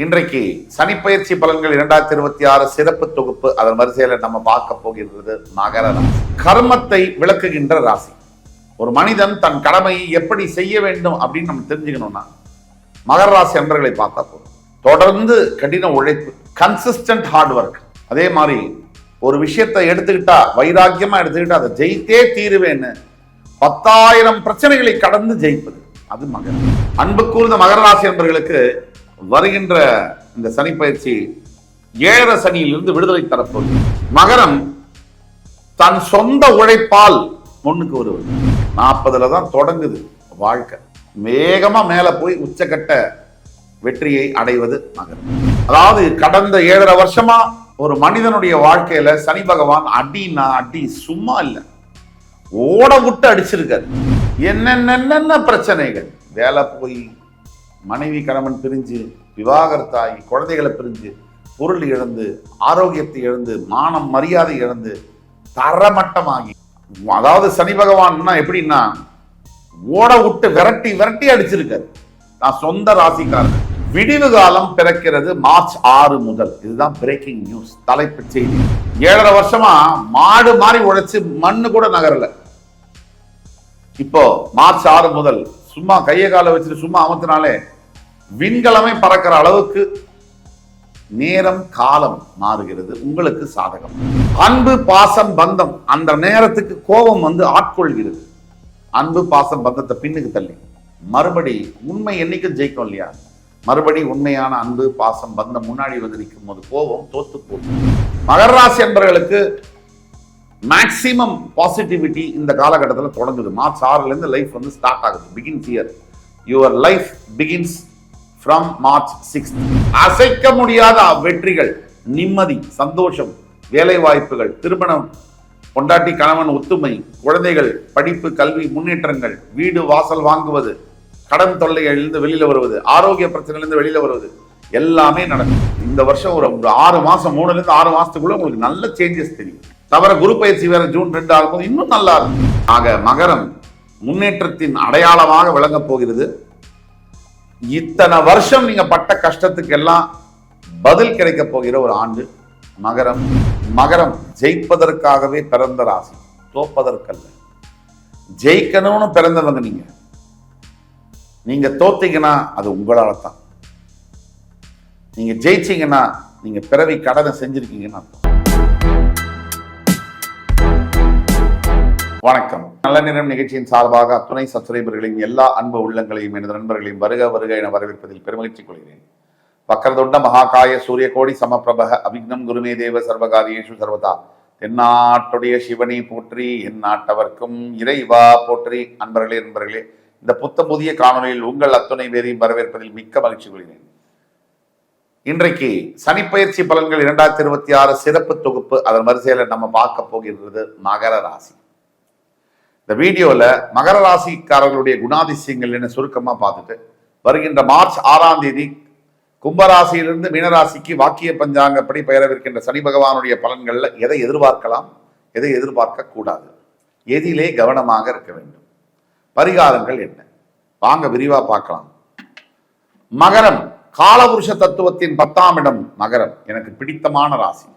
இன்றைக்கு சனிப்பயிற்சி பலன்கள் 2026 சிறப்பு தொகுப்பு. அதன் வரிசையில நம்ம பார்க்க போகின்றது மகர ராசி. கர்மத்தை விளக்குகின்ற ராசி. ஒரு மனிதன் தன் கடமையை எப்படி செய்ய வேண்டும் அப்படின்னு நம்ம தெரிஞ்சுக்கணும்னா மகர ராசி அன்பர்களை பார்த்தா போதும். தொடர்ந்து கடின உழைப்பு, கன்சிஸ்டன்ட் ஹார்ட் ஒர்க். அதே மாதிரி ஒரு விஷயத்தை எடுத்துக்கிட்டா, வைராக்கியமா எடுத்துக்கிட்டா அதை ஜெயித்தே தீருவேன்னு 10,000 பிரச்சனைகளை கடந்து ஜெயிப்பது, அது மகரம். அன்பு கூர்ந்த மகர ராசி அன்பர்களுக்கு வருகின்ற இந்த சனி பயிற்சி 7 சனியிலிருந்து விடுதலை தரப்போகுது. மகரம் தன் சொந்த உழைப்பால் முன்னுக்கு வருவது. 40ல தான் தொடங்குது வாழ்க்கை. வேகமா மேல போய் உச்சக்கட்ட வெற்றியை அடைவது மகரம். அதாவது கடந்த 7.5 வருஷமா ஒரு மனிதனுடைய வாழ்க்கையில சனி பகவான் அடினா அடி சும்மா இல்லை, ஓட விட்டு அடிச்சிருக்காரு. என்னென்ன பிரச்சனைகள், வேலை போய், மனைவி கணவன் பிரிஞ்சு, விவாகரத்தாகி, குழந்தைகளை பிரிஞ்சு, பொருள் இழந்து, ஆரோக்கியத்தை இழந்து, மானம் மரியாதை இழந்து, தரமட்டமாகி, அதாவது சனி பகவான் எப்படின்னா ஓட விட்டு விரட்டி விரட்டி அடிச்சிருக்காரு. நான் சொந்த ராசிக்காரன். விடிவு காலம் பிறக்கிறது மார்ச் 6 முதல். இதுதான் பிரேக்கிங் நியூஸ், தலைப்பு செய்தி. 7.5 வருஷமா மாடு மாறி உழைச்சு மண்ணு கூட நகரல. இப்போ மார்ச் 6 முதல் சும்மா கையை கால வச்சுட்டு சும்மா அமர்த்தினாலே விண்கலமே பறக்கிற அளவுக்கு நேரம் காலம் மாறுகிறது. உங்களுக்கு சாதகம். அன்பு பாசம் பந்தம், அந்த நேரத்துக்கு கோபம் வந்து ஆட்கொள்கிறது. அன்பு பாசம் பந்தத்தை பின்னுக்கு தள்ளி மறுபடி உண்மை என்னைக்கும் ஜெயிக்கும் இல்லையா? மறுபடி உண்மையான அன்பு பாசம் பந்தம் முன்னாடி வந்து நிற்கும் போது கோபம் தோத்து போகும். மகர ராசி என்பவர்களுக்கு மேக்சிமம் பாசிட்டிவிட்டி இந்த காலகட்டத்தில் தொடங்குது. மார்ச் 6ல இருந்து லைஃப் வந்து ஸ்டார்ட் ஆகுது. Begins here. Your life begins from March 6. அசைக்க முடியாத வெற்றிகள், நிம்மதி, சந்தோஷம், வேலை வாய்ப்புகள், திருமணம், பொண்டாட்டி கணவன் ஒத்துமை, குழந்தைகள், படிப்பு, கல்வி, முன்னேற்றங்கள், வீடு வாசல் வாங்குவது, கடன் தொல்லைகளிலிருந்து வெளியில வருவது, ஆரோக்கிய பிரச்சனையிலிருந்து வெளியில வருவது, எல்லாமே நடக்கும். இந்த வருஷம் ஒரு 6 மாசம், 3ல இருந்து 6 மாசத்துக்குள்ள உங்களுக்கு நல்ல சேஞ்சஸ் தெரியும். தவிர குரு பயிற்சி வேற ஜூன் 2 ஆகும்போது இன்னும் நல்லா இருக்கும். ஆக மகரம் முன்னேற்றத்தின் அடையாளமாக விளங்க போகிறது. இத்தனை வருஷம் நீங்க பட்ட கஷ்டத்துக்கு எல்லாம் பதில் கிடைக்க போகிற ஒரு ஆண்டு மகரம். மகரம் ஜெயிப்பதற்காகவே பிறந்த ராசி, தோப்பதற்கல்ல. ஜெயிக்கணும்னு பிறந்தவங்க நீங்க. நீங்க தோத்தீங்கன்னா அது உங்களால தான். நீங்க ஜெயிச்சீங்கன்னா நீங்க பிறவி கடனை செஞ்சிருக்கீங்கன்னு அர்த்தம். வணக்கம். நல்ல நேரம் நிகழ்ச்சியின் சார்பாக அத்துணை சப்ஸ்கிரைபர்களின் எல்லா அன்பு உள்ளங்களையும் எனது நண்பர்களையும் வருக வருக என வரவேற்பதில் பெருமகிழ்ச்சி கொள்கிறேன். வக்கரதுண்ட மகாகாய சூரிய கோடி சமப்பிரபக அபிக்னம் குருமே தேவ சர்வகாரியேஷு சர்வதா. தென்னாட்டுடைய சிவனை போற்றி, என் நாட்டவர்க்கும் இறைவா போற்றி. நண்பர்களே, இந்த புதிய காணொலியில் உங்கள் அத்துணை பேரையும் வரவேற்பதில் மிக்க மகிழ்ச்சி கொள்கிறேன். இன்றைக்கு சனிப்பயிற்சி பலன்கள் 2026 சிறப்பு தொகுப்பு. அதன் வரிசையில நம்ம பார்க்க போகின்றது மகர ராசி. இந்த வீடியோல மகர ராசிக்காரர்களுடைய குணாதிசயங்கள் என்ன சுருக்கமா பார்த்துட்டு, வருகின்ற மார்ச் 6ஆம் தேதி கும்பராசியிலிருந்து மீனராசிக்கு வாக்கிய பஞ்சாங்கப்படி பெயரவிருக்கின்ற சனி பகவானுடைய பலன்கள்ல எதை எதிர்பார்க்கலாம், எதை எதிர்பார்க்க கூடாது, எதிலே கவனமாக இருக்க வேண்டும், பரிகாரங்கள் என்ன, வாங்க விரிவா பார்க்கலாம். மகரம் காலபுருஷ தத்துவத்தின் 10ஆம் இடம். மகரம் எனக்கு பிடித்தமான ராசி.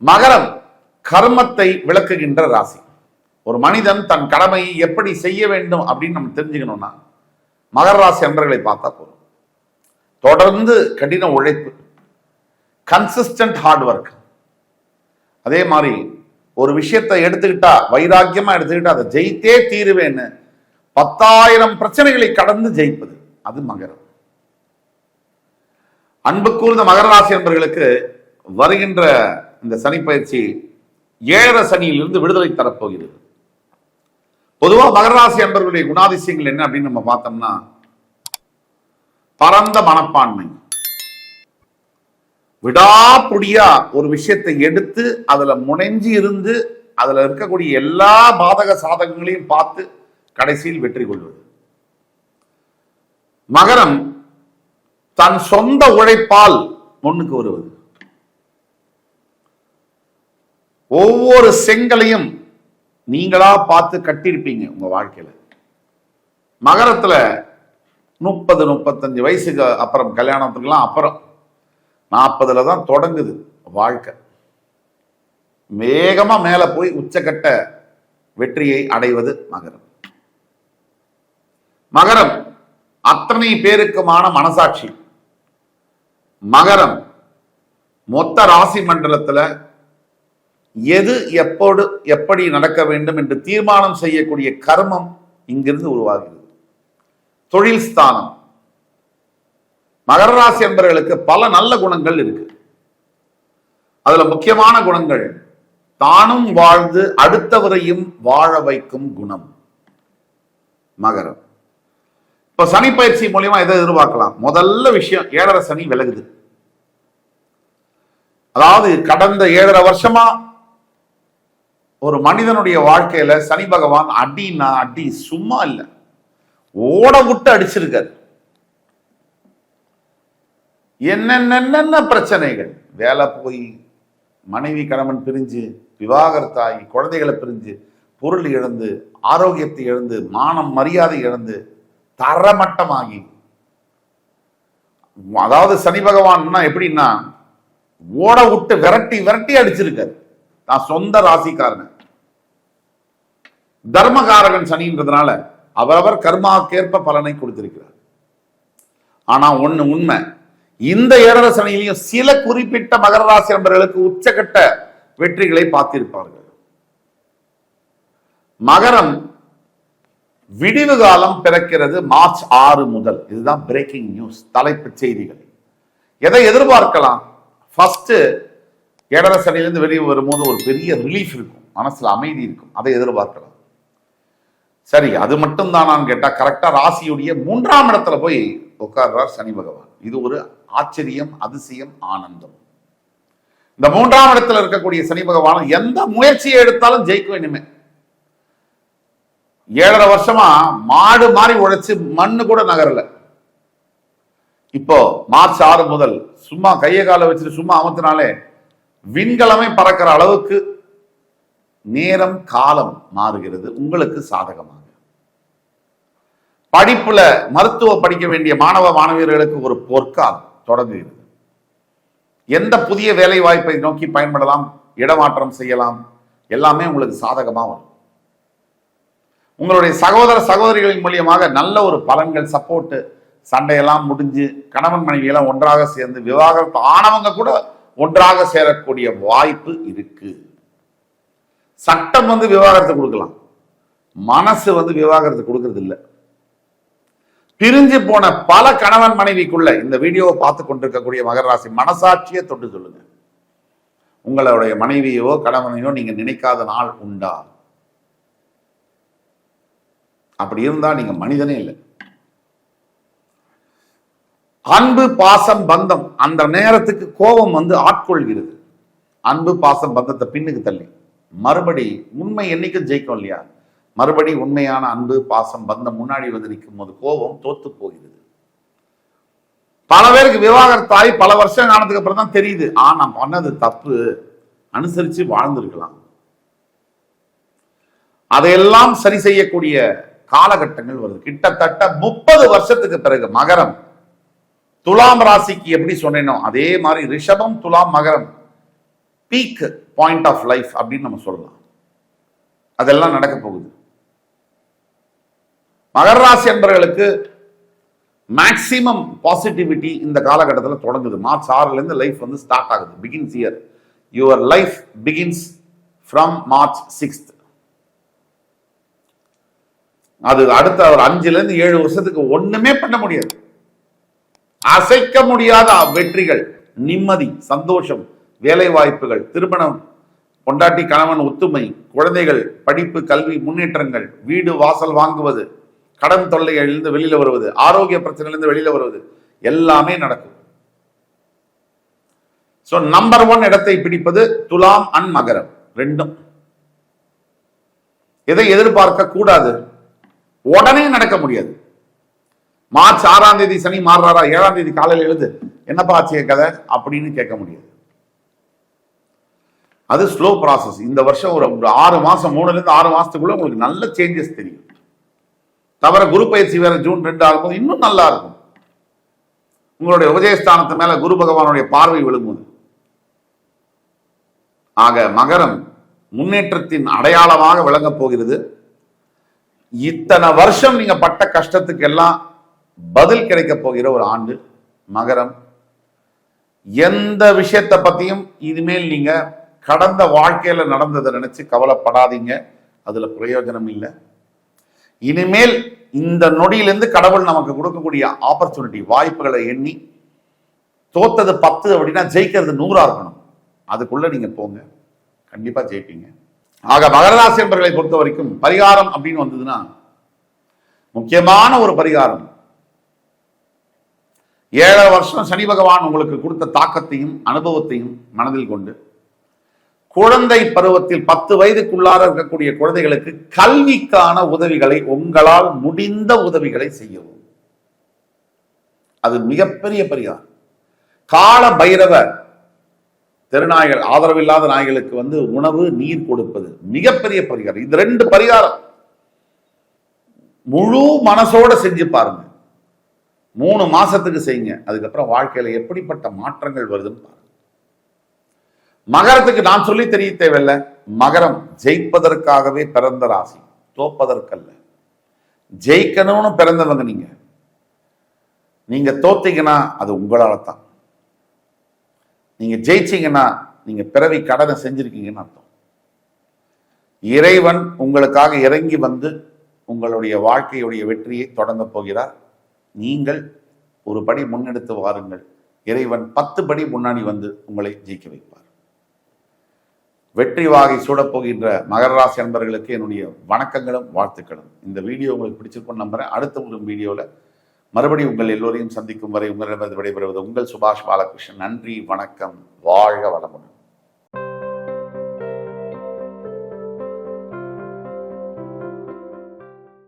மகரம் கர்மத்தை விளக்குகின்ற ராசி. ஒரு மனிதன் தன் கடமையை எப்படி செய்ய வேண்டும் அப்படின்னு நம்ம தெரிஞ்சுக்கணும்னா மகர ராசி அன்பர்களை பார்த்தா போதும். தொடர்ந்து கடின உழைப்பு, கன்சிஸ்டன்ட் ஹார்ட் ஒர்க். அதே மாதிரி ஒரு விஷயத்தை எடுத்துக்கிட்டா, வைராக்கியமா எடுத்துக்கிட்டா அதை ஜெயித்தே தீருவேன்னு 10,000 பிரச்சனைகளை கடந்து ஜெயிப்பது, அது மகரம். அன்பு கூர்ந்த மகர ராசி அன்பர்களுக்கு வருகின்ற இந்த சனி பயிற்சி 7 சனியிலிருந்து விடுதலை தரப்போகிறது. பொதுவாக மகர ராசி அன்பர்களுடைய குணாதிசயங்கள் என்ன அப்படின்னு நம்ம பார்த்தோம்னா, பரந்த மனப்பான்மை, விடாப்புடியா ஒரு விஷயத்தை எடுத்து அதுல முனைஞ்சி இருந்து அதுல இருக்கக்கூடிய எல்லா பாதக சாதகங்களையும் பார்த்து கடைசியில் வெற்றி கொள்வது. மகரம் தன் சொந்த உழைப்பால் முன்னுக்கு வருவது. ஒவ்வொரு செங்கலையும் நீங்களா பார்த்து கட்டியிருப்பீங்க உங்க வாழ்க்கையில. மகரத்துல 35 வயசுக்கு அப்புறம், கல்யாணத்துக்குலாம் அப்புறம் 40ல தான் தொடங்குது வாழ்க்கை. வேகமா மேல போய் உச்சக்கட்ட வெற்றியை அடைவது மகரம். மகரம் அத்தனை பேருக்குமான மனசாட்சி. மகரம் மொத்த ராசி மண்டலத்துல எது எப்போது எப்படி நடக்க வேண்டும் என்று தீர்மானம் செய்யக்கூடிய கர்மம் இங்கிருந்து உருவாகிறது. தொழில் ஸ்தானம். மகர ராசி என்பவர்களுக்கு பல நல்ல குணங்கள் இருக்கு. அதுல முக்கியமான குணங்கள் தானும் வாழ்ந்து அடுத்தவரையும் வாழ வைக்கும் குணம் மகரம். இப்ப சனி பயிற்சி மூலியமா எதை எதிர்பார்க்கலாம்? முதல்ல விஷயம், 7.5 சனி விலகுது. அதாவது கடந்த 7.5 வருஷமா ஒரு மனிதனுடைய வாழ்க்கையில சனி பகவான் அடினா அடி சும்மா இல்ல, ஓட விட்டு அடிச்சிருக்காரு. என்னென்ன பிரச்சனைகள், வேலை போய், மனைவி கணவன் பிரிஞ்சு, விவாகரத்தாகி, குழந்தைகளை பிரிஞ்சு, பொருள் இழந்து, ஆரோக்கியத்தை இழந்து, மானம் மரியாதை இழந்து, தரமட்டமாகி. அதாவது சனி பகவான் எப்படின்னா ஓட விட்டு விரட்டி விரட்டி அடிச்சிருக்காரு. நான் சொந்த ராசிக்காரன். தர்மகாரகன் சனின்றதுனால அவரவர் கர்மாக்கேற்ப பலனை கொடுத்திருக்கிறார். ஆனா ஒண்ணு உண்மை, இந்த 7.5 சனியிலையும் சில குறிப்பிட்ட மகர ராசி நண்பர்களுக்கு உச்சகட்ட வெற்றிகளை பார்த்திருப்பார்கள். மகரம் விடிவு காலம் பிறக்கிறது மார்ச் 6 முதல். இதுதான் பிரேக்கிங் நியூஸ், தலைப்பு செய்திகள். எதை எதிர்பார்க்கலாம்? ஃபர்ஸ்ட் 7.5 சனியிலிருந்து வெளியே வரும்போது ஒரு பெரிய ரிலீஃப் இருக்கும், மனசுல அமைதி இருக்கும். அதை எதிர்பார்க்கலாம். சரி, அது மட்டும் தான் கேட்டா கரெக்டா ராசியுடைய 3ஆம் இடத்துல போய் உட்கார்றார் சனி பகவான். இது ஒரு ஆச்சரியம், அதிசயம், ஆனந்தம். இந்த 3ஆம் இடத்துல இருக்கக்கூடிய சனி பகவான் எந்த முயற்சியை எடுத்தாலும் ஜெயிக்கும். இனிமே 7.5 வருஷமா மாடு மாறி உழைச்சு மண்ணு கூட நகரல. இப்போ மார்ச் 6 முதல் சும்மா கையை கால வச்சுட்டு சும்மா அமர்த்தினாலே விண்கலமே பறக்கிற அளவுக்கு நேரம் காலம் மாறுகிறது உங்களுக்கு சாதகமாக. படிப்புல மருத்துவ படிக்க வேண்டிய மாணவ மாணவியர்களுக்கு ஒரு பொற்காலம் தொடங்குகிறது. எந்த புதிய வேலை வாய்ப்பை நோக்கி பயன்படலாம், இடமாற்றம் செய்யலாம், எல்லாமே உங்களுக்கு சாதகமா வரும். உங்களுடைய சகோதர சகோதரிகளின் மூலியமாக நல்ல ஒரு பலன்கள், சப்போர்ட், சண்டையெல்லாம் முடிஞ்சு கணவன் மனைவி எல்லாம் ஒன்றாக சேர்ந்து விவாகரத்து ஆனவங்க கூட ஒன்றாக சேரக்கூடிய வாய்ப்பு இருக்கு. சட்டம் விவாகரத்து கொடுக்கலாம், மனசு விவாகரத்து கொடுக்கறது இல்லை. பிரிஞ்சு போன பல கணவன் மனைவிக்குள்ள இந்த வீடியோவை பார்த்து கொண்டிருக்கக்கூடிய மகர ராசி மனசாட்சியை தொட்டு சொல்லுங்க. உங்களுடைய மனைவியோ கணவனையோ நீங்க நினைக்காத நாள் உண்டா? அப்படி இருந்தா நீங்க மனிதனே இல்லை. அன்பு பாசம் பந்தம் அந்த நேரத்துக்கு கோபம் ஆட்கொள்கிறது. அன்பு பாசம் பந்தத்தை பின்னுக்கு தள்ளி மறுபடி உண்மை என்னைக்கும் ஜெயிக்கும் இல்லையா? மறுபடி உண்மையான அன்பு பாசம் பந்தம் முன்னாடி நிற்கும் போது கோபம் தோத்து போகிறது. பல பேருக்கு விவாகரத்தாய் பல வருஷம் ஆனதுக்கு அப்புறம் தான் தெரியுது, நான் பண்ணது தப்பு, அனுசரிச்சு வாழ்ந்திருக்கலாம். அதையெல்லாம் சரி செய்யக்கூடிய காலகட்டங்கள் வருது. கிட்டத்தட்ட 30 வருஷத்துக்கு பிறகு மகரம் துலாம் ராசிக்கு எப்படி சொன்னேனோ அதே மாதிரி ரிஷபம், துலாம், மகரம் பீக் பாயிண்ட் ஆஃப் லைஃப் அப்படின்னு நம்ம சொல்லலாம். அதெல்லாம் நடக்க போகுது. மகர ராசி என்பவர்களுக்கு மேக்சிமம் பாசிட்டிவிட்டி இந்த காலகட்டத்தில் தொடங்குது. மார்ச் 6 இருந்து லைஃப் ஸ்டார்ட் ஆகுது. Begins year. Your life begins from March 6. அது அடுத்த ஒரு 5 இருந்து 7 வருஷத்துக்கு ஒண்ணுமே பண்ண முடியாது. அசைக்க முடியாத வெற்றிகள், நிம்மதி, சந்தோஷம், வேலை வாய்ப்புகள், திருமணம், பொண்டாட்டி கணவன் ஒத்துமை, குழந்தைகள், படிப்பு, கல்வி, முன்னேற்றங்கள், வீடு வாசல் வாங்குவது, கடன் தொல்லைகளிலிருந்து வெளியில வருவது, ஆரோக்கிய பிரச்சனையிலிருந்து வெளியில வருவது, எல்லாமே நடக்கும். சோ நம்பர் 1 இடத்தை பிடிப்பது துலாம் அண்ட் மகரம் ரெண்டும். எதை எதிர்பார்க்க கூடாது, உடனே நடக்க முடியாது. மார்ச் 6ஆம் தேதி சனி மாறுறாரா, 7ஆம் தேதி காலையில் எழுது என்னப்பா ஆச்சு கதை அப்படின்னு கேட்க முடியாது. அது ஸ்லோ ப்ராசஸ். இந்த வருஷம் ஒரு 6 மாசம், 3 இருந்து 6 மாசத்துக்குள்ள உங்களுக்கு நல்ல சேஞ்சஸ் தெரியும். தவிர குரு பயிற்சி வேற ஜூன் 2 ஆகும்போது இன்னும் நல்லா இருக்கும். உங்களுடைய உபஜயஸ்தானத்து மேல குரு பகவானுடைய பார்வை விழுங்குது. ஆக மகரம் முன்னேற்றத்தின் அடையாளமாக விளங்கப் போகிறது. இத்தனை வருஷம் நீங்க பட்ட கஷ்டத்துக்கு எல்லாம் பதில் கிடைக்க போகிற ஒரு ஆண்டு மகரம். எந்த விஷயத்தை பத்தியும் இனிமேல் நீங்க கடந்த வாழ்க்கையில நடந்ததை நினைச்சு கவலைப்படாதீங்க. அதுல பிரயோஜனம் இல்லை. இனிமேல் இந்த நொடியிலிருந்து கடவுள் நமக்கு கொடுக்கக்கூடிய ஆப்பர்ச்சுனிட்டி, வாய்ப்புகளை எண்ணி தோத்தது 10 அப்படின்னா ஜெயிக்கிறது 100 இருக்கணும். அதுக்குள்ள நீங்க போங்க, கண்டிப்பா ஜெயிப்பீங்க. ஆக மகரராசி என்பவர்களை பொறுத்த வரைக்கும் பரிகாரம் அப்படின்னு வந்ததுன்னா முக்கியமான ஒரு பரிகாரம், 7 வருஷம் சனி பகவான் உங்களுக்கு கொடுத்த தாக்கத்தையும் அனுபவத்தையும் மனதில் கொண்டு குழந்தை பருவத்தில் 10 வயதுக்குள்ளார இருக்கக்கூடிய குழந்தைகளுக்கு கல்விக்கான உதவிகளை, உங்களால் முடிந்த உதவிகளை செய்யவும். அது மிகப்பெரிய பரிகாரம். கால பைரவ தெருநாய்கள், ஆதரவில்லாத நாய்களுக்கு உணவு, நீர் கொடுப்பது மிகப்பெரிய பரிகாரம். இது 2 பரிகாரம் முழு மனசோட செஞ்சு பாருங்க. 3 மாசத்துக்கு செய்யுங்க. அதுக்கப்புறம் வாழ்க்கையில எப்படிப்பட்ட மாற்றங்கள் வருதுன்னு பாருங்க. மகரத்துக்கு நான் சொல்லி தெரிய தேவையில்லை. மகரம் ஜெயிப்பதற்காகவே பிறந்த ராசி, தோப்பதற்கல்ல. ஜெயிக்கணும்னு பிறந்தவங்க நீங்க. நீங்க தோத்தீங்கன்னா அது உங்களால தான். நீங்க ஜெயிச்சீங்கன்னா நீங்க பிறவி கடனை செஞ்சிருக்கீங்கன்னு அர்த்தம். இறைவன் உங்களுக்காக இறங்கி வந்து உங்களுடைய வாழ்க்கையுடைய வெற்றியை தொடங்க போகிறார். நீங்கள் ஒரு படி முன்னெடுத்து வாருங்கள். இறைவன் 10 படி முன்னாடி வந்து உங்களை ஜெயிக்க வைப்பார். வெற்றி வாகை சூடப்போகின்ற மகர ராசி அன்பர்களுக்கு என்னுடைய வணக்கங்களும் வாழ்த்துக்களும். இந்த வீடியோ உங்களுக்கு பிடிச்சிருக்கும்னு நம்புறேன். அடுத்த ஒரு வீடியோவில் மறுபடியும் உங்கள் எல்லோரையும் சந்திக்கும் வரை உங்களிடமிருந்து விடைபெறுவது உங்கள் சுபாஷ் பாலகிருஷ்ணன். நன்றி, வணக்கம், வாழ்க வளமுடன்.